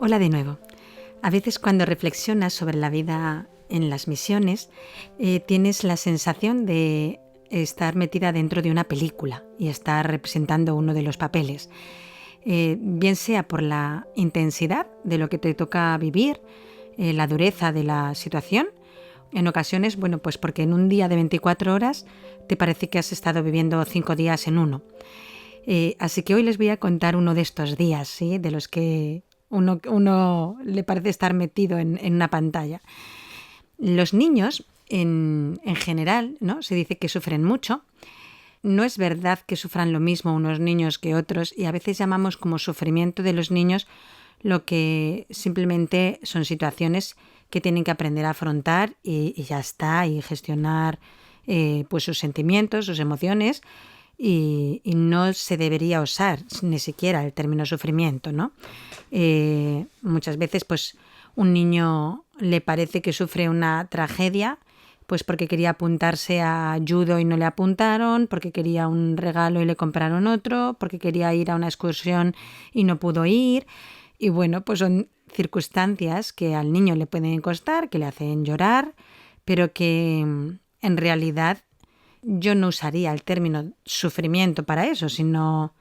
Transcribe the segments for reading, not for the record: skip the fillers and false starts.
Hola de nuevo. A veces cuando reflexionas sobre la vida en las misiones, tienes la sensación de estar metida dentro de una película y estar representando uno de los papeles. Bien sea por la intensidad de lo que te toca vivir, la dureza de la situación. En ocasiones, pues porque en un día de 24 horas te parece que has estado viviendo 5 días en uno. Así que hoy les voy a contar uno de estos días, ¿sí? De los que uno le parece estar metido en una pantalla. Los niños, en general, ¿no? Se dice que sufren mucho. No es verdad que sufran lo mismo unos niños que otros, y a veces llamamos como sufrimiento de los niños lo que simplemente son situaciones que tienen que aprender a afrontar y ya está, y gestionar pues sus sentimientos, sus emociones, y no se debería usar ni siquiera el término sufrimiento, ¿no? Muchas veces pues un niño le parece que sufre una tragedia pues porque quería apuntarse a judo y no le apuntaron, porque quería un regalo y le compraron otro, porque quería ir a una excursión y no pudo ir. Y pues son circunstancias que al niño le pueden costar, que le hacen llorar, pero que en realidad yo no usaría el término sufrimiento para eso, sino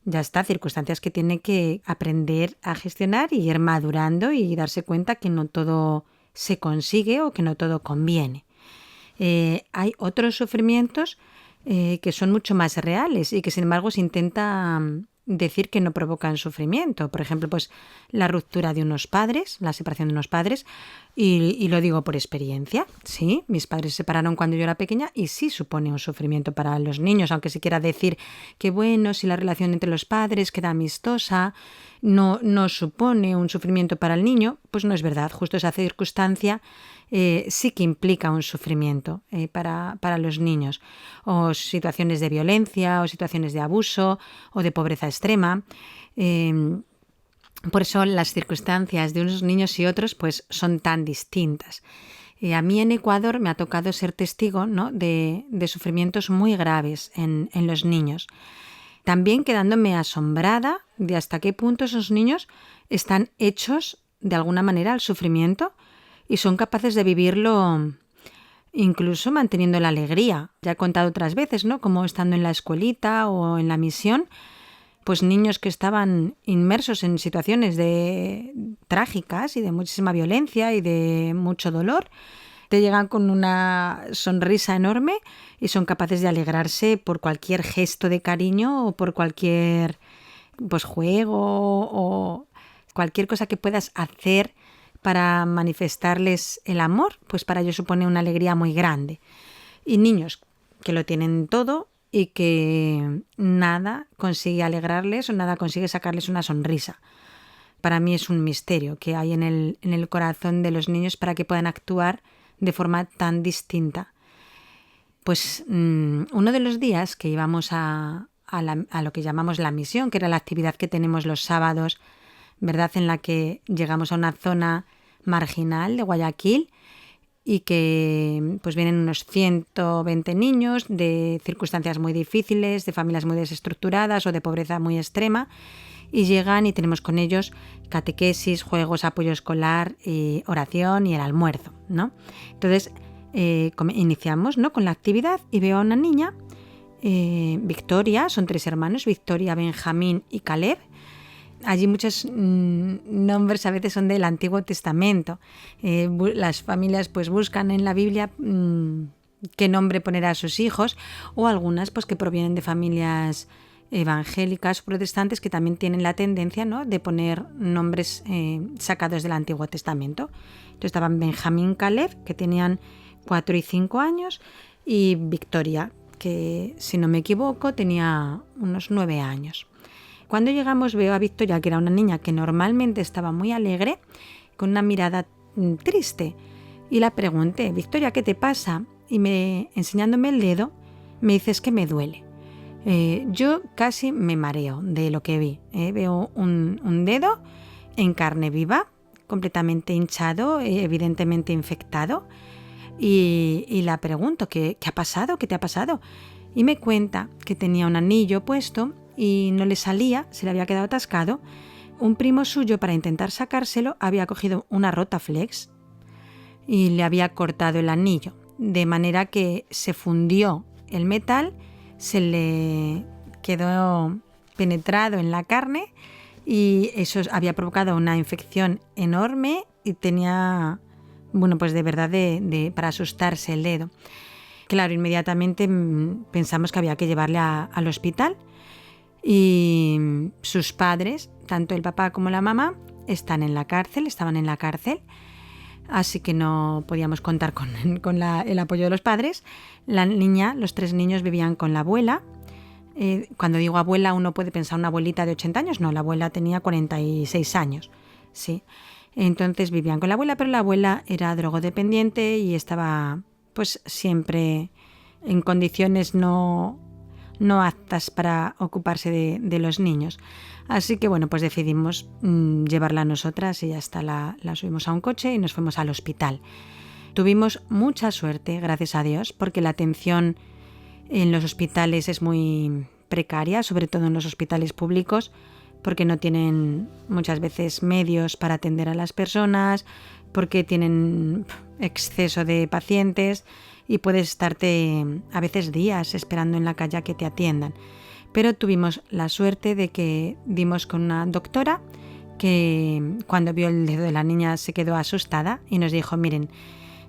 ya está, circunstancias que tiene que aprender a gestionar y ir madurando y darse cuenta que no todo se consigue o que no todo conviene. Hay otros sufrimientos que son mucho más reales y que sin embargo se intenta decir que no provocan sufrimiento. Por ejemplo, pues la ruptura de unos padres, la separación de unos padres, y lo digo por experiencia. Sí, mis padres se separaron cuando yo era pequeña y sí supone un sufrimiento para los niños, aunque se quiera decir que si la relación entre los padres queda amistosa, no supone un sufrimiento para el niño, pues no es verdad. Justo esa circunstancia sí que implica un sufrimiento para los niños, o situaciones de violencia, o situaciones de abuso, o de pobreza extrema. Por eso las circunstancias de unos niños y otros pues son tan distintas. A mí en Ecuador me ha tocado ser testigo, ¿no? de sufrimientos muy graves en los niños. También quedándome asombrada de hasta qué punto esos niños están hechos de alguna manera al sufrimiento y son capaces de vivirlo incluso manteniendo la alegría. Ya he contado otras veces, ¿no? Como estando en la escuelita o en la misión, pues niños que estaban inmersos en situaciones trágicas y de muchísima violencia y de mucho dolor, te llegan con una sonrisa enorme y son capaces de alegrarse por cualquier gesto de cariño o por cualquier juego o cualquier cosa que puedas hacer para manifestarles el amor, pues para ellos supone una alegría muy grande. Y niños que lo tienen todo y que nada consigue alegrarles o nada consigue sacarles una sonrisa. Para mí es un misterio que hay en el corazón de los niños para que puedan actuar de forma tan distinta. Pues uno de los días que íbamos a lo que llamamos la misión, que era la actividad que tenemos los sábados, ¿verdad?, en la que llegamos a una zona marginal de Guayaquil y que pues vienen unos 120 niños de circunstancias muy difíciles, de familias muy desestructuradas o de pobreza muy extrema, y llegan y tenemos con ellos catequesis, juegos, apoyo escolar, oración y el almuerzo, ¿no? Entonces iniciamos, ¿no?, con la actividad y veo a una niña, Victoria, son 3 hermanos, Victoria, Benjamín y Caleb. Allí muchos nombres a veces son del Antiguo Testamento. Las familias pues buscan en la Biblia qué nombre poner a sus hijos, o algunas pues que provienen de familias evangélicas o protestantes que también tienen la tendencia, ¿no?, de poner nombres sacados del Antiguo Testamento. Entonces estaban Benjamín, Caleb, que tenían 4 y 5 años, y Victoria, que si no me equivoco tenía unos 9 años. Cuando llegamos veo a Victoria, que era una niña que normalmente estaba muy alegre, con una mirada triste, y la pregunté: Victoria, ¿qué te pasa? Y enseñándome el dedo, me dice: es que me duele. Yo casi me mareo de lo que vi. Veo un dedo en carne viva, completamente hinchado, evidentemente infectado, y la pregunto: ¿qué ha pasado? ¿Qué te ha pasado? Y me cuenta que tenía un anillo puesto y no le salía, se le había quedado atascado, un primo suyo, para intentar sacárselo, había cogido una Rotaflex y le había cortado el anillo, de manera que se fundió el metal, se le quedó penetrado en la carne y eso había provocado una infección enorme y tenía, bueno, pues de verdad para asustarse el dedo. Claro, inmediatamente pensamos que había que llevarle al hospital y sus padres, tanto el papá como la mamá, estaban en la cárcel, así que no podíamos contar con el apoyo de los padres. La niña, los 3 niños vivían con la abuela. Cuando digo abuela, uno puede pensar una abuelita de 80 años, no, la abuela tenía 46 años, sí. Entonces vivían con la abuela, pero la abuela era drogodependiente y estaba pues siempre en condiciones no aptas para ocuparse de los niños. Así que bueno, pues decidimos llevarla a nosotras y ya está, la subimos a un coche y nos fuimos al hospital. Tuvimos mucha suerte, gracias a Dios, porque la atención en los hospitales es muy precaria, sobre todo en los hospitales públicos, porque no tienen muchas veces medios para atender a las personas, porque tienen exceso de pacientes y puedes estarte a veces días esperando en la calle a que te atiendan. Pero tuvimos la suerte de que dimos con una doctora que cuando vio el dedo de la niña se quedó asustada y nos dijo: miren,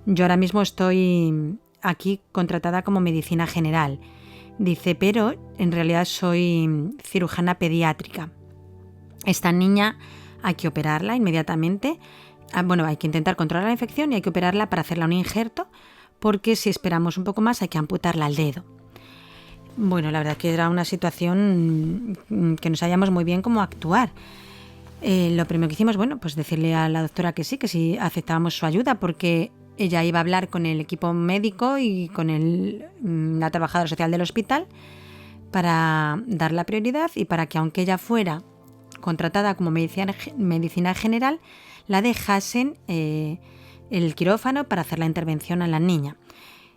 yo ahora mismo estoy aquí contratada como medicina general. Dice, pero en realidad soy cirujana pediátrica. Esta niña hay que operarla inmediatamente. Bueno, hay que intentar controlar la infección y hay que operarla para hacerle un injerto, porque si esperamos un poco más hay que amputarla el dedo. Bueno, la verdad que era una situación que no sabíamos muy bien cómo actuar. Lo primero que hicimos, bueno, pues decirle a la doctora que sí aceptábamos su ayuda, porque ella iba a hablar con el equipo médico y con la trabajadora social del hospital para dar la prioridad y para que, aunque ella fuera contratada como medicina general, la dejasen el quirófano para hacer la intervención a la niña.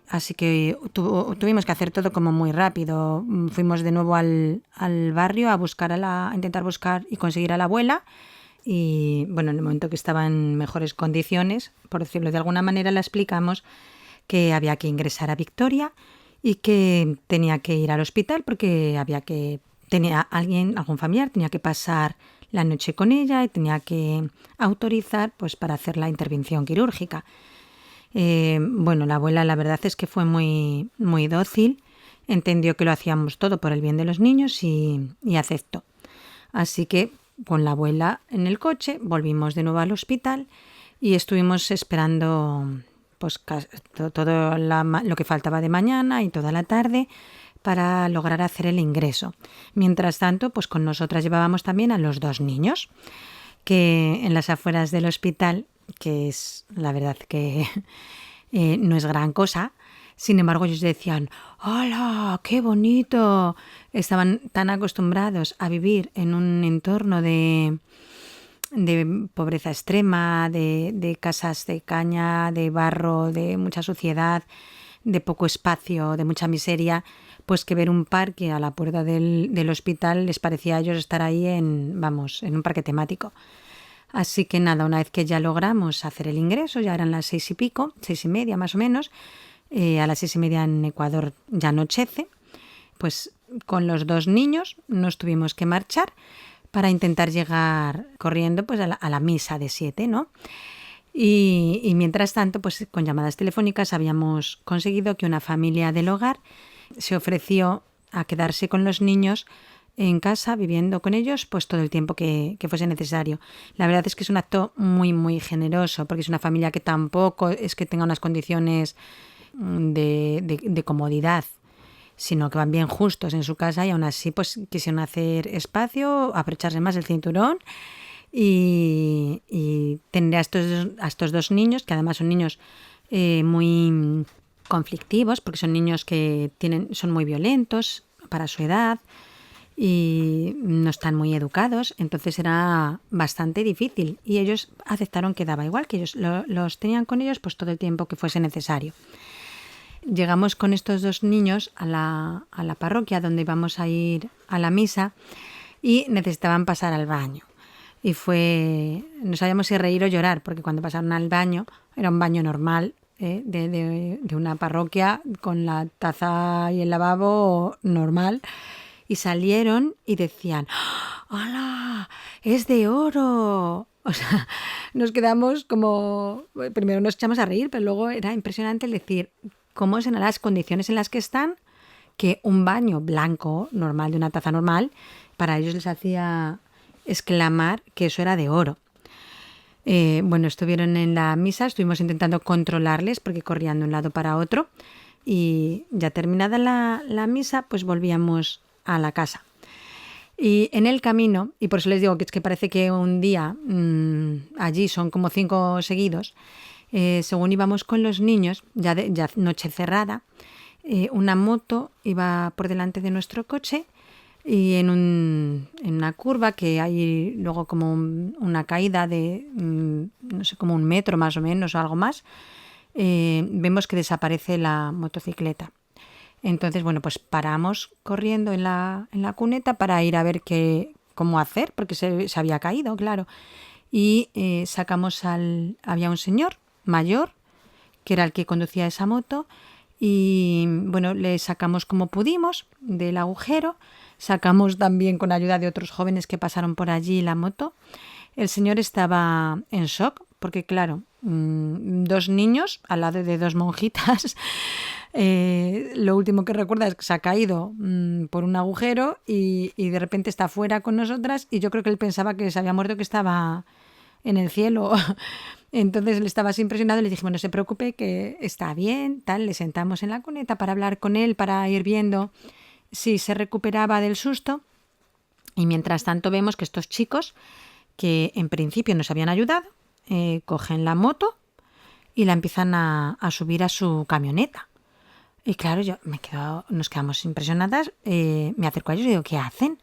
Así que tuvimos que hacer todo como muy rápido. Fuimos de nuevo al barrio a intentar buscar y conseguir a la abuela. Y bueno, en el momento que estaba en mejores condiciones, por decirlo de alguna manera, le explicamos que había que ingresar a Victoria y que tenía que ir al hospital porque tenía algún familiar, tenía que pasar la noche con ella y tenía que autorizar pues para hacer la intervención quirúrgica. Bueno, la abuela, la verdad es que fue muy, muy dócil, entendió que lo hacíamos todo por el bien de los niños y aceptó. Así que con la abuela en el coche volvimos de nuevo al hospital y estuvimos esperando pues todo lo que faltaba de mañana y toda la tarde para lograr hacer el ingreso. Mientras tanto, pues con nosotras llevábamos también a los 2 niños, que en las afueras del hospital, que es la verdad que no es gran cosa, sin embargo ellos decían: ¡hola, qué bonito! Estaban tan acostumbrados a vivir en un entorno de pobreza extrema, de casas de caña, de barro, de mucha suciedad, de poco espacio, de mucha miseria, pues que ver un parque a la puerta del hospital les parecía a ellos estar ahí en un parque temático. Así que nada, una vez que ya logramos hacer el ingreso, ya eran las 6 y pico, 6:30 más o menos, a las 6:30 en Ecuador ya anochece, pues con los 2 niños nos tuvimos que marchar para intentar llegar corriendo pues a la misa de 7, ¿no? Y mientras tanto, pues con llamadas telefónicas habíamos conseguido que una familia del hogar se ofreció a quedarse con los niños en casa, viviendo con ellos, pues todo el tiempo que fuese necesario. La verdad es que es un acto muy, muy generoso, porque es una familia que tampoco es que tenga unas condiciones de comodidad, sino que van bien justos en su casa y aún así pues quisieron hacer espacio, apretarse más el cinturón y tener a estos 2 niños, que además son niños muy conflictivos, porque son niños que son muy violentos para su edad y no están muy educados, entonces era bastante difícil y ellos aceptaron que daba igual, que ellos los tenían con ellos pues todo el tiempo que fuese necesario. Llegamos con estos 2 niños a la parroquia donde íbamos a ir a la misa y necesitaban pasar al baño. y no sabíamos si reír o llorar, porque cuando pasaron al baño, era un baño normal, de una parroquia, con la taza y el lavabo normal, y salieron y decían, ¡hala! ¡Es de oro! O sea, nos quedamos como... Primero nos echamos a reír, pero luego era impresionante el decir cómo serán las condiciones en las que están, que un baño blanco, normal, de una taza normal, para ellos les hacía exclamar que eso era de oro. Bueno, estuvieron en la misa, estuvimos intentando controlarles porque corrían de un lado para otro, y ya terminada la misa, pues volvíamos a la casa. Y en el camino, y por eso les digo que es que parece que un día allí son como 5 seguidos, según íbamos con los niños, ya noche cerrada, una moto iba por delante de nuestro coche, y en una curva que hay luego como una caída de, no sé, como 1 metro más o menos o algo más, vemos que desaparece la motocicleta. Entonces, bueno, pues paramos corriendo en la cuneta para ir a ver cómo hacer, porque se había caído, claro. Y había un señor mayor, que era el que conducía esa moto, y bueno, le sacamos como pudimos del agujero, sacamos también con ayuda de otros jóvenes que pasaron por allí la moto. El señor estaba en shock, porque claro, 2 niños al lado de 2 monjitas, lo último que recuerda es que se ha caído por un agujero y de repente está fuera con nosotras, y yo creo que él pensaba que se había muerto, que estaba en el cielo. Entonces él estaba así impresionado y le dijimos, no se preocupe, que está bien, tal. Le sentamos en la cuneta para hablar con él, para ir viendo si se recuperaba del susto. Y mientras tanto vemos que estos chicos, que en principio nos habían ayudado, cogen la moto y la empiezan a subir a su camioneta. Y claro, nos quedamos impresionadas. Me acerco a ellos y digo, ¿qué hacen?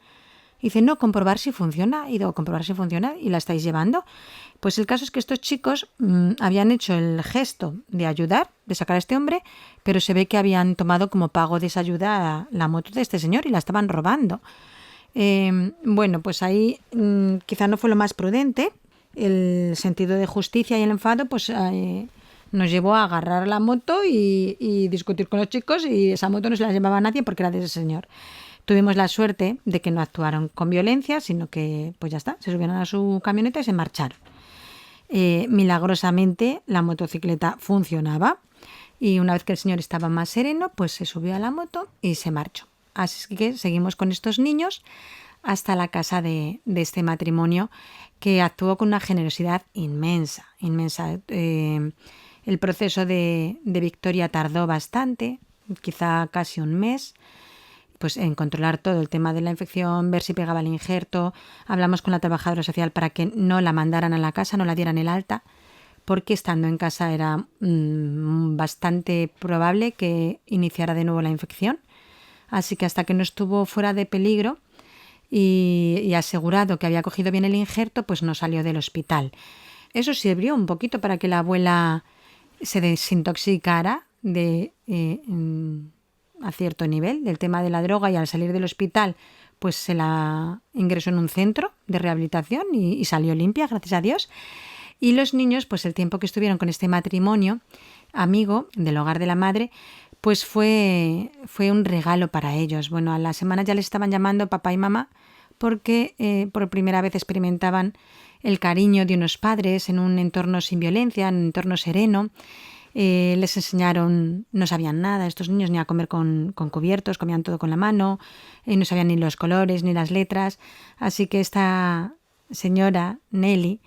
Y dicen, no, comprobar si funciona. Y digo, comprobar si funciona, y la estáis llevando. Pues el caso es que estos chicos habían hecho el gesto de ayudar, de sacar a este hombre, pero se ve que habían tomado como pago de esa ayuda la moto de este señor y la estaban robando. Bueno, pues ahí quizá no fue lo más prudente. El sentido de justicia y el enfado, pues nos llevó a agarrar la moto y discutir con los chicos, y esa moto no se la llevaba a nadie porque era de ese señor. Tuvimos la suerte de que no actuaron con violencia, sino que pues ya está, se subieron a su camioneta y se marcharon. Milagrosamente la motocicleta funcionaba, y una vez que el señor estaba más sereno, pues se subió a la moto y se marchó. Así que seguimos con estos niños hasta la casa de este matrimonio, que actuó con una generosidad inmensa, inmensa. El proceso de victoria tardó bastante, quizá casi 1 mes, pues en controlar todo el tema de la infección, ver si pegaba el injerto. Hablamos con la trabajadora social para que no la mandaran a la casa, no la dieran el alta, porque estando en casa era bastante probable que iniciara de nuevo la infección. Así que hasta que no estuvo fuera de peligro y asegurado que había cogido bien el injerto, pues no salió del hospital. Eso sirvió un poquito para que la abuela se desintoxicara a cierto nivel del tema de la droga, y al salir del hospital pues se la ingresó en un centro de rehabilitación y salió limpia, gracias a Dios. Y los niños, pues el tiempo que estuvieron con este matrimonio amigo del hogar de la madre, pues fue un regalo para ellos. Bueno, a la semana ya les estaban llamando papá y mamá, porque por primera vez experimentaban el cariño de unos padres en un entorno sin violencia, en un entorno sereno. Les enseñaron, no sabían nada estos niños, ni a comer con cubiertos, comían todo con la mano, no sabían ni los colores ni las letras. Así que esta señora Nelly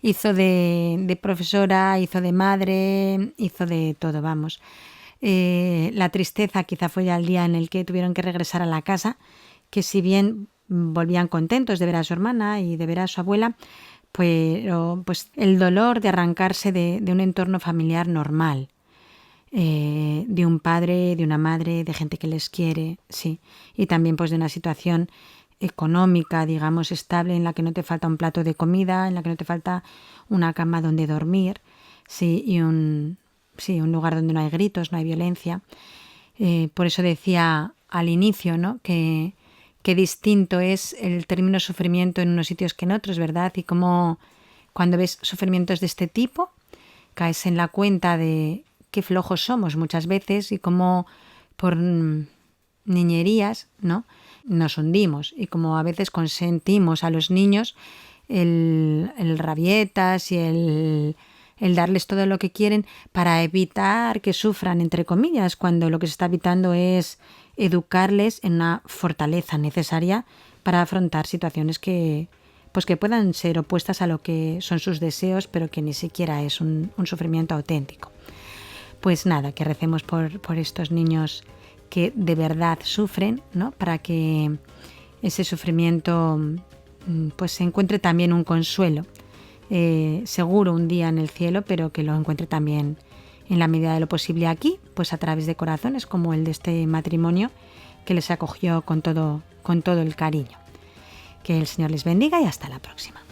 hizo de profesora, hizo de madre, hizo de todo, vamos. La tristeza quizá fue ya el día en el que tuvieron que regresar a la casa, que si bien volvían contentos de ver a su hermana y de ver a su abuela, pero pues el dolor de arrancarse de un entorno familiar normal, de un padre, de una madre, de gente que les quiere, sí, y también pues de una situación económica, digamos, estable, en la que no te falta un plato de comida, en la que no te falta una cama donde dormir, sí, y un lugar donde no hay gritos, no hay violencia. Por eso decía al inicio, ¿no?, que qué distinto es el término sufrimiento en unos sitios que en otros, ¿verdad? Y cómo cuando ves sufrimientos de este tipo, caes en la cuenta de qué flojos somos muchas veces y cómo por niñerías, ¿no?, nos hundimos, y como a veces consentimos a los niños el rabietas y el darles todo lo que quieren para evitar que sufran, entre comillas, cuando lo que se está evitando es educarles en una fortaleza necesaria para afrontar situaciones que puedan ser opuestas a lo que son sus deseos, pero que ni siquiera es un sufrimiento auténtico. Pues nada, que recemos por estos niños que de verdad sufren, ¿no?, para que ese sufrimiento pues se encuentre también un consuelo, seguro un día en el cielo, pero que lo encuentre también en la medida de lo posible aquí, pues a través de corazones como el de este matrimonio que les acogió con todo el cariño. Que el Señor les bendiga y hasta la próxima.